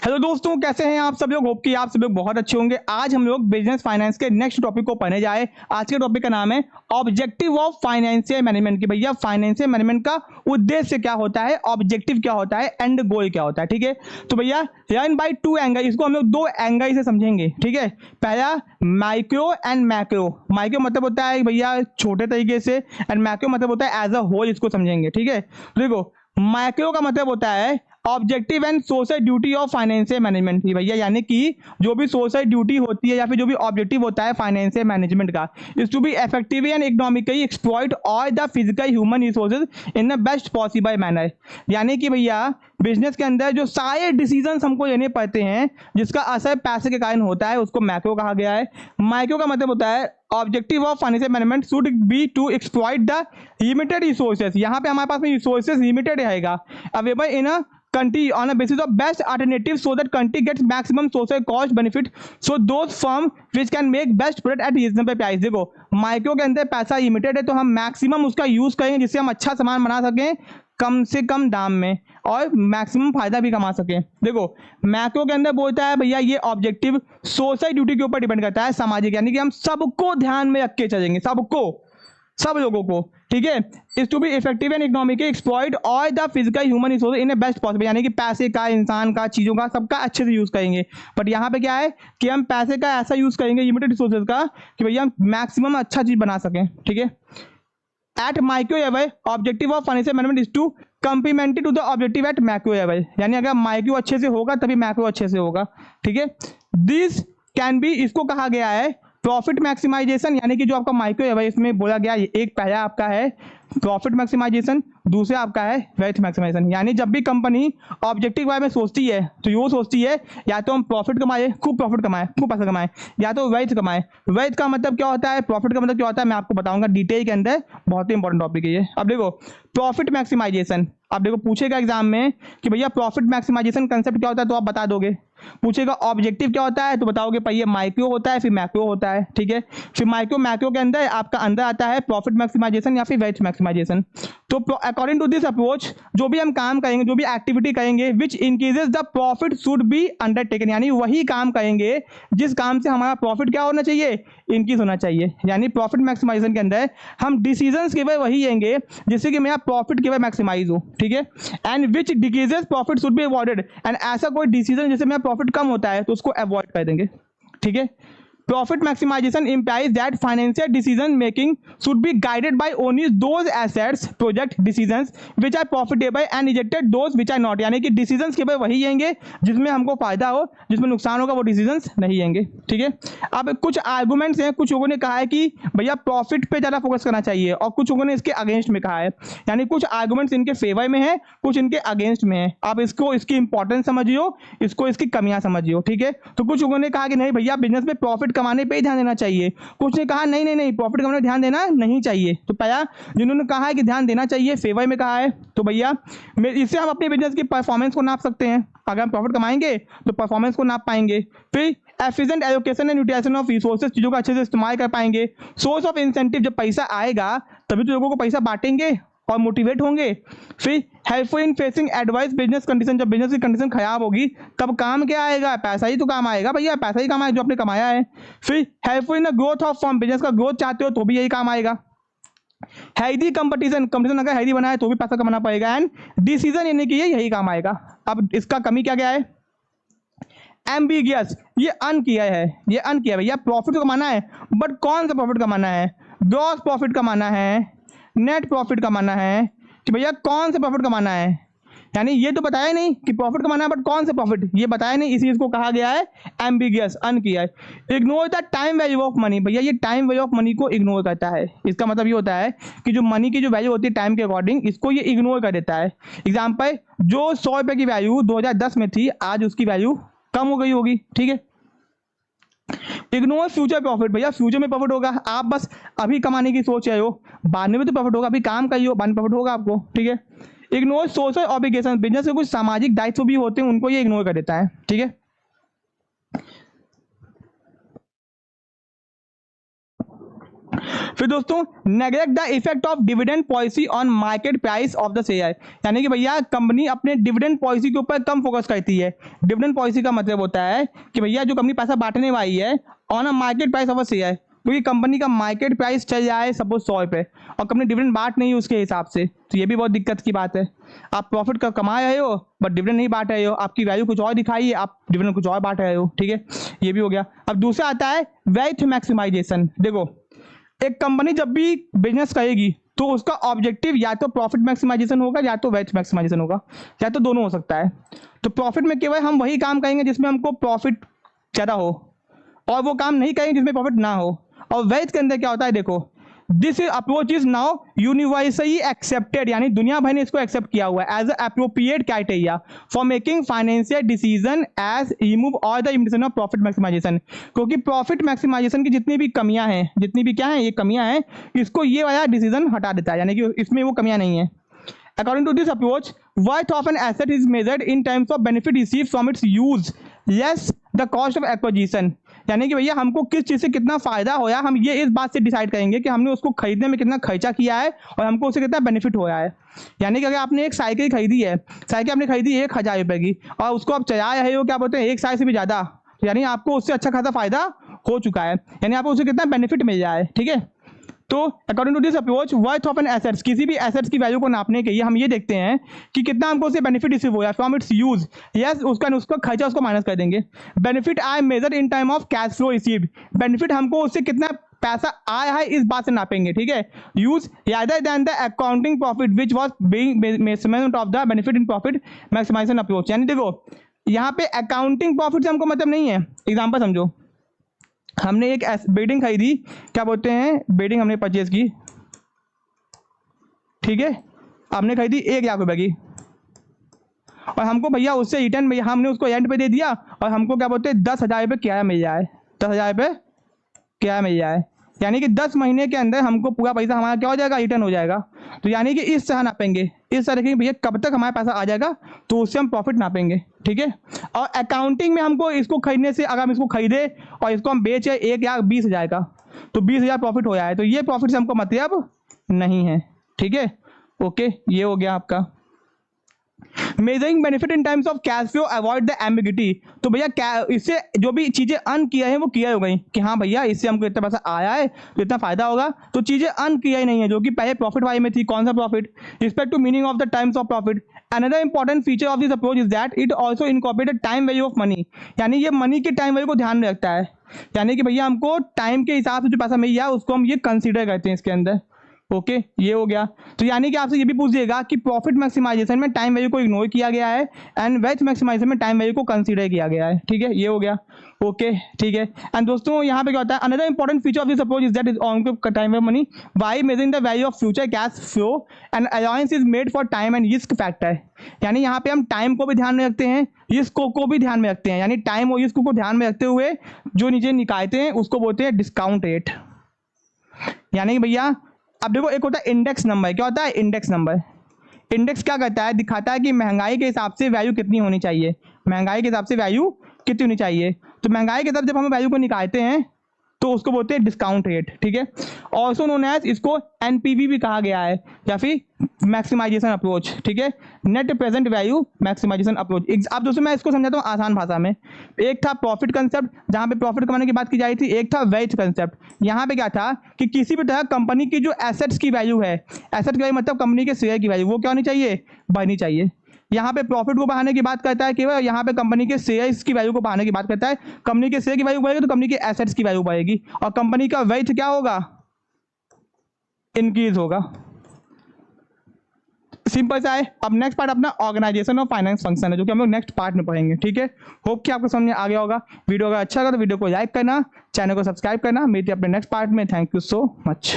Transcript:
Hello दोस्तों, कैसे हैं आप सब लोग। होप कि आप सब लोग बहुत अच्छे होंगे। आज हम लोग बिजनेस फाइनेंस के नेक्स्ट टॉपिक को पढ़ने जाए। आज के टॉपिक का नाम है ऑब्जेक्टिव ऑफ फाइनेंशियल मैनेजमेंट। कि भैया फाइनेंशियल मैनेजमेंट का उद्देश्य क्या होता है, ऑब्जेक्टिव क्या होता है, एंड गोल क्या होता है। ठीक है, तो भैया रन बाय टू एंगल, इसको हम लोग दो एंगल से समझेंगे। ठीक है, पहला माइक्रो एंड मैक्रो। माइक्रो मतलब होता है भैया छोटे तरीके से, एंड मैक्रो मतलब होता है एज अ होल, इसको समझेंगे। ठीक है, देखो माइक्रो का मतलब होता है objective and social duty of financial management की भैया, यानी कि जो भी सोशल ड्यूटी होती है या फिर जो भी ऑब्जेक्टिव होता है फाइनेंशियल मैनेजमेंट का, is to be effectively and economically exploit all the physical human resources in the best possible manner. यानी कि भैया बिजनेस के अंदर जो सारे डिसीजंस हमको लेने पड़ते हैं जिसका असर पैसे के कारण होता है, उसको मैक्रो कहा गया है। माइक्रो का मतलब होता है objective of financial management should be to exploit the limited resources. यहाँ पे हमारे पास में रिसोर्सेज लिमिटेड रहेगा, available in a country on a basis of best alternative so that country gets maximum social cost benefit so those firm which can make best product at reasonable price। देखो micro के अंदर पैसा limited है तो हम maximum उसका use करेंगे जिससे हम अच्छा सामान बना सकें कम से कम दाम में और मैक्सिमम फायदा भी कमा सकें। देखो मैक्रो के अंदर बोलता है भैया ये ऑब्जेक्टिव सोशल ड्यूटी के ऊपर डिपेंड करता है, सामाजिक, यानी कि हम सबको ध्यान में रख के चलेंगे, सबको, सब लोगों को। ठीक है, is to be effective and economically exploit all the physical human resource in a best possible, यानी कि पैसे का, इंसान का, चीजों का, सबका अच्छे से यूज करेंगे। बट यहाँ पे क्या है कि हम पैसे का ऐसा यूज करेंगे लिमिटेड रिसोर्सेज का कि भैया हम मैक्सिमम अच्छा चीज बना सकें। ठीक है, at micro level objective of financial management is to complementary to the objective at macro level, यानी अगर माइक्रो अच्छे से होगा तभी मैक्रो अच्छे से होगा। ठीक है, दिस कैन बी, इसको कहा गया है प्रॉफिट मैक्सिमाइजेशन, यानी कि जो आपका माइक्रो है भाई इसमें बोला गया एक पहला आपका है प्रॉफिट मैक्सिमाइजेशन, दूसरा आपका है वेल्थ मैक्सिमाइजेशन। यानी जब भी कंपनी ऑब्जेक्टिव के बारे में सोचती है तो ये सोचती है या तो हम प्रॉफिट कमाए, खूब प्रॉफिट कमाए, खूब पैसा कमाए, या तो वेल्थ कमाए। वेल्थ का मतलब क्या होता है, प्रॉफिट का मतलब क्या होता है, मैं आपको बताऊंगा डिटेल के अंदर, बहुत ही इंपॉर्टेंट टॉपिक है ये। अब देखो प्रॉफिट मैक्सिमाइजेशन, अब देखो पूछेगा एग्जाम में कि भैया प्रॉफिट मैक्सिमाइजेशन कंसेप्ट क्या होता है तो आप बता दोगे। पूछेगा ऑब्जेक्टिव क्या होता है तो बताओगे भैया माइक्रो होता है फिर मैक्रो होता है। ठीक है, फिर माइक्रो मैक्रो के अंदर आपका अंदर आता है प्रॉफिट मैक्सिमाइजेशन या फिर वेल्थ मैक्सिमाइजेशन। तो अकॉर्डिंग टू दिस अप्रोच जो भी हम काम करेंगे, जो भी एक्टिविटी करेंगे which increases the profit should be undertaken, यानी वही काम करेंगे जिस काम से हमारा प्रॉफिट क्या होना चाहिए, इंक्रीज होना चाहिए। यानी प्रॉफिट मैक्सिमाइजेशन के अंदर हम डिसीजंस केवल वही लेंगे जिससे कि मेरा प्रॉफिट केवल मैक्सिमाइज हो। ठीक है, and which decreases profit should be avoided, and ऐसा कोई डिसीजन जैसे मेरा प्रॉफिट कम होता है तो उसको अवॉइड कर देंगे। ठीक है, profit maximization implies that financial decision making should be guided by only those assets project decisions which are profitable and rejected those which are not, यानी कि decisions केवल वही लेंगे जिसमें हमको फायदा हो, जिसमें नुकसान होगा वो decisions नहीं लेंगे। ठीक है, अब कुछ आर्गुमेंट्स हैं, कुछ लोगों ने कहा है कि भैया प्रॉफिट पे ज़्यादा फोकस करना चाहिए और कुछ लोगों ने इसके अगेंस्ट में कहा है, यानी कुछ आर्गुमेंट्स इनके फेवर में है, कुछ इनके अगेंस्ट में है। आप इसको, इसकी इंपॉर्टेंस समझियो, इसको इसकी कमियां समझियो। ठीक है, तो कुछ लोगों ने कहा कि नहीं भैया बिजनेस में प्रॉफिट कमाने पे ही ध्यान देना चाहिए, कुछ ने कहा नहीं नहीं नहीं प्रॉफिट कमाने पे ध्यान देना नहीं चाहिए। तो पहला जिन्होंने कहा है कि ध्यान देना चाहिए फेवर में कहा है, तो भैया इससे हम अपने बिजनेस की परफॉर्मेंस को नाप सकते हैं। अगर हम प्रॉफिट कमाएंगे तो परफॉर्मेंस को नाप पाएंगे। फिर efficient allocation and utilisation of resources, चीज़ों का अच्छे से इस्तेमाल कर पाएंगे। सोर्स ऑफ इंसेंटिव, जब पैसा आएगा तभी तो लोगों को पैसा बांटेंगे और मोटिवेट होंगे। फिर helpful in facing advice business condition, जब बिजनेस की कंडीशन खराब होगी तब काम क्या आएगा, पैसा ही तो काम आएगा भैया, पैसा ही काम आएगा जो आपने कमाया है। फिर helpful in the growth of firm, business का ग्रोथ चाहते हो तो भी यही काम आएगा। हेल्दी कंपटीशन, कंपटीशन अगर हेल्दी बनाए तो भी पैसा कमाना पड़ेगा। एंड डिसीजन यानी कि यही काम आएगा। अब इसका कमी क्या क्या है, एम्बिगियस, ये अन किया है, ये अन किया भैया, प्रॉफिट तो कमाना है बट कौन सा प्रॉफिट कमाना है, ग्रॉस प्रॉफिट कमाना है, नेट प्रॉफिट कमाना है, कि भैया कौन सा प्रॉफिट कमाना है। यानी ये तो बताया नहीं कि प्रॉफिट कमाना है बट कौन सा प्रॉफिट, ये बताया नहीं, इसी को कहा गया है एम्बिगियस, अन किया है। Ignore the time value of money, भैया ये टाइम वैल्यू ऑफ मनी को इग्नोर करता है। इसका मतलब ये होता है कि जो मनी की जो वैल्यू होती है टाइम के अकॉर्डिंग, इसको ये इग्नोर कर देता है। एग्जाम्पल, जो 100 रुपये की वैल्यू 2010 में थी आज उसकी वैल्यू कम हो गई होगी। ठीक है, इग्नोर फ्यूचर प्रॉफिट, भैया फ्यूचर में प्रॉफिट होगा, आप बस अभी कमाने की सोच रहे हो, बाद में भी तो प्रॉफिट होगा, अभी काम करिए बाद में प्रॉफिट होगा आपको। ठीक है, इग्नोर सोशल ऑब्लिगेशन, बिजनेस के कुछ सामाजिक दायित्व भी होते हैं उनको ये इग्नोर कर देता है। ठीक है, फिर दोस्तों neglect the effect of dividend policy on market price of the share, यानी कि भैया कंपनी अपने डिविडेंड पॉलिसी के ऊपर कम फोकस करती है। डिविडेंड पॉलिसी का मतलब होता है कि भैया जो कंपनी पैसा बांटने वाली है on a market price of a share, क्योंकि कंपनी का मार्केट प्राइस चल जाए सपोज 100 रुपये और कंपनी डिविडेंड बांट नहीं है उसके हिसाब से, तो ये भी बहुत दिक्कत की बात है। आप प्रॉफिट का कमा रहे हो बट डिविडेंड नहीं बांट रहे हो, आपकी वैल्यू कुछ और दिखाई है, आप डिविडेंड कुछ और बांट रहे हो, ठीक है, ये भी हो गया। अब दूसरा आता है वेल्थ मैक्सिमाइजेशन। देखो एक कंपनी जब भी बिजनेस करेगी तो उसका ऑब्जेक्टिव या तो प्रॉफिट मैक्सिमाइजेशन होगा या तो वेल्थ मैक्सिमाइजेशन होगा, या तो दोनों हो सकता है। तो प्रॉफिट में केवल हम वही काम करेंगे जिसमें हमको प्रॉफिट ज़्यादा हो, और वो काम नहीं करेंगे जिसमें प्रॉफिट ना हो। और वेल्थ के अंदर क्या होता है, देखो this approach is now universally accepted, यानी दुनिया भर ने इसको एक्सेप्ट किया हुआ है as appropriate criteria for making financial decision as remove all the imitation of profit maximisation. क्योंकि प्रॉफिट मैक्सिमाइजेशन की जितनी भी कमियां हैं, जितनी भी क्या है ये कमियां हैं, इसको ये वाला डिसीजन हटा देता है, यानी कि इसमें वो कमियां नहीं है। According to this approach, worth of an asset is measured in terms of benefit received from its use, less the cost of acquisition। यानी कि भैया हमको किस चीज़ से कितना फायदा होया, हम ये इस बात से डिसाइड करेंगे कि हमने उसको खरीदने में कितना खर्चा किया है और हमको उससे कितना बेनिफिट होया है। यानी कि अगर आपने एक साइकिल खरीदी है, साइकिल आपने खरीदी 1000 रुपये की और उसको आप चला रहे हो क्या बोलते हैं 1 साल से भी ज़्यादा, यानी आपको उससे अच्छा खासा फायदा हो चुका है, यानी आपको उससे कितना बेनिफिट मिल रहा है, ठीक है। तो according to this approach worth of an assets, किसी भी एसेट्स की वैल्यू को नापने के लिए हम ये देखते हैं कि कितना हमको उससे बेनिफिट रिसीव हुआ फ्रॉम इट्स यूज, यस उसका खर्चा उसको माइनस कर देंगे। Benefit I measure in time of cash flow received, benefit हमको उससे कितना पैसा आया है इस बात से नापेंगे, ठीक है। Use rather than the accounting profit which was being measurement of the benefit in profit maximisation approach. यानी देखो यहाँ पे अकाउंटिंग प्रॉफिट से हमको मतलब नहीं है। एग्जाम्पल समझो, हमने एक बिल्डिंग खरीदी, क्या बोलते हैं बिल्डिंग हमने परचेज की, ठीक है, हमने खरीदी 1,00,000 रुपये की और हमको भैया उससे रिटर्न भैया हमने उसको रेंट पे दे दिया और हमको क्या बोलते हैं 10,000 रुपये किराया मिल जाए, 10,000 रुपये किराया मिल जाए, यानी कि 10 महीने के अंदर हमको पूरा पैसा हमारा क्या हो जाएगा, रिटर्न हो जाएगा। तो यानी कि इस तरह नापेंगे, इस तरह के भैया कब तक हमारा पैसा आ जाएगा तो उससे हम प्रॉफिट नापेंगे, ठीक है। और अकाउंटिंग में हमको इसको खरीदने से, अगर हम इसको खरीदे और इसको हम बेचे 1,20,000 का तो 20,000 प्रॉफिट हो जाए, तो ये प्रॉफिट से हमको मतलब नहीं है, ठीक है। ओके, ये हो गया आपका measuring benefit in terms of cash flow avoid the ambiguity. तो भैया इससे जो भी चीजें अर्न किया है वो किया हो गई कि हाँ भैया इससे हमको इतना पैसा आया है तो इतना फायदा होगा, तो चीजें अर्न किया ही नहीं है जो कि पहले प्रॉफिट वाले में थी। कौन सा profit, respect to meaning of the terms of profit. Another important feature of this approach is that it also incorporated time value of money, यानी ये मनी के टाइम वैल्यू को ध्यान में रखता है, यानी कि भैया हमको टाइम के हिसाब से जो पैसा मिल जाए उसको हम ये कंसिडर करते हैं इसके अंदर। ओके, ये हो गया। तो यानी कि आपसे ये भी पूछ देगा कि प्रॉफिट मैक्सिमाइजेशन में टाइम वैल्यू को इग्नोर किया गया है एंड वेल्थ मैक्सिमाइजेशन में टाइम वैल्यू को कंसीडर किया गया है, ठीक है, ये हो गया। ओके, ठीक है। एंड दोस्तों यहाँ पे क्या होता है, another important feature of this approach is that is on time of money by measuring the value of future cash flow and allowance is made for time and risk factor. यानी यहाँ पे हम टाइम को भी ध्यान में रखते हैं, रिस्क को भी ध्यान में रखते हैं, यानी टाइम और रिस्क को ध्यान में रखते हुए जो नीचे निकालते हैं उसको बोलते हैं डिस्काउंट रेट। यानी कि भैया अब देखो एक होता है इंडेक्स नंबर, क्या होता है इंडेक्स नंबर। इंडेक्स क्या करता है, दिखाता है कि महंगाई के हिसाब से वैल्यू कितनी होनी चाहिए, महंगाई के हिसाब से वैल्यू कितनी होनी चाहिए। तो महंगाई के हिसाब जब हम वैल्यू को निकालते हैं तो उसको बोलते हैं डिस्काउंट रेट, ठीक है। ऑल्सो नोन एज, इसको एनपीवी भी कहा गया है या फिर मैक्सिमाइजेशन अप्रोच, ठीक है, net present value maximisation approach. अब दोस्तों मैं इसको समझाता हूँ आसान भाषा में। एक था प्रॉफिट कंसेप्ट जहाँ पे प्रॉफिट कमाने की बात की जाती थी, एक था वेल्थ कंसेप्ट। यहाँ पे क्या था कि किसी भी तरह कंपनी की जो एसेट्स की वैल्यू है, एसेट की वैल्यू मतलब कंपनी के शेयर की वैल्यू, वो क्या होनी चाहिए, बढ़नी चाहिए। यहाँ पे प्रॉफिट को बढ़ाने की बात करता है केवल, यहाँ पे कंपनी के शेयर्स की वैल्यू को बढ़ाने की बात करता है। कंपनी के शेयर की वैल्यू बढ़ेगी तो कंपनी के एसेट्स की वैल्यू बढ़ेगी और कंपनी का वेल्थ क्या होगा, इंक्रीज होगा। सिंपल सा है। अब नेक्स्ट पार्ट अपना ऑर्गेनाइजेशन ऑफ फाइनेंस फंक्शन है जो कि हम लोग नेक्स्ट पार्ट में पढ़ेंगे, ठीक है। होप कि आपको समझ में आ गया होगा। वीडियो अगर अच्छा लगा तो वीडियो को लाइक करना, चैनल को सब्सक्राइब करना। मिलते हैं अपने नेक्स्ट पार्ट में। Thank you so much.